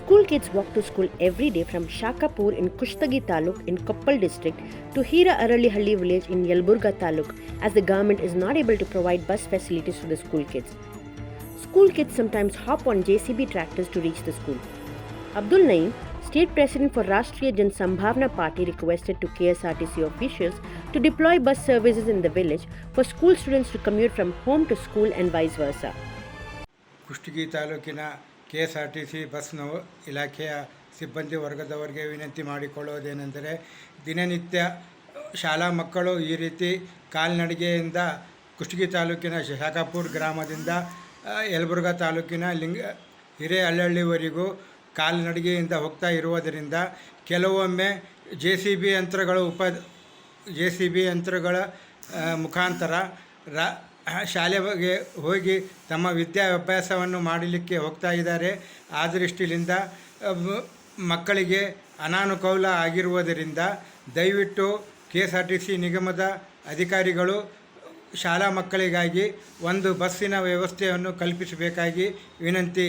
School kids walk to school every day from Shakhapur in Kushtagi Taluk in Koppal district to Hira Aralihalli village in Yelburga Taluk, as the government is not able to provide bus facilities to the school kids. School kids sometimes hop on JCB tractors to reach the school. Abdul Naeem, State President for Rashtriya Jan Sambhavna Party, requested to KSRTC officials to deploy bus services in the village for school students to commute from home to school and vice versa. Kushtagi ತಾಲೂಕಿನ KSRTC bus ಇಲಾಖೆಯ ಸಿಬ್ಬಂದಿ ವರ್ಗದವರಿಗೆ ವಿನಂತಿ ಮಾಡಿಕೊಳ್ಳುವುದೇನೆಂದರೆ, ದಿನನಿತ್ಯ ಶಾಲಾ ಮಕ್ಕಳು ಈ ರೀತಿ ಕಾಲ್ನಡಿಗೆಯಿಂದ ಕುಷ್ಟಗಿ ತಾಲೂಕಿನ ಶಾಖಾಪುರ್ ಗ್ರಾಮದಿಂದ ಯಲಬುರ್ಗಾ ತಾಲೂಕಿನ ಹಿರೇಹಳ್ಳಹಳ್ಳಿವರೆಗೂ ಕಾಲ್ನಡಿಗೆಯಿಂದ ಹೋಗ್ತಾ ಇರುವುದರಿಂದ ಕೆಲವೊಮ್ಮೆ JCB ಯಂತ್ರಗಳ ಮುಖಾಂತರ ಶಾಲೆಗೆ ಹೋಗಿ ತಮ್ಮ ವಿದ್ಯಾಭ್ಯಾಸವನ್ನು ಮಾಡಲಿಕ್ಕೆ ಹೋಗ್ತಾ ಇದ್ದಾರೆ. ಆ ದೃಷ್ಟಿಯಿಂದ ಮಕ್ಕಳಿಗೆ ಅನಾನುಕೂಲ ಆಗಿರುವುದರಿಂದ ದಯವಿಟ್ಟು KSRTC ನಿಗಮದ ಅಧಿಕಾರಿಗಳು ಶಾಲಾ ಮಕ್ಕಳಿಗಾಗಿ ಒಂದು ಬಸ್ಸಿನ ವ್ಯವಸ್ಥೆಯನ್ನು ಕಲ್ಪಿಸಬೇಕಾಗಿ ವಿನಂತಿ.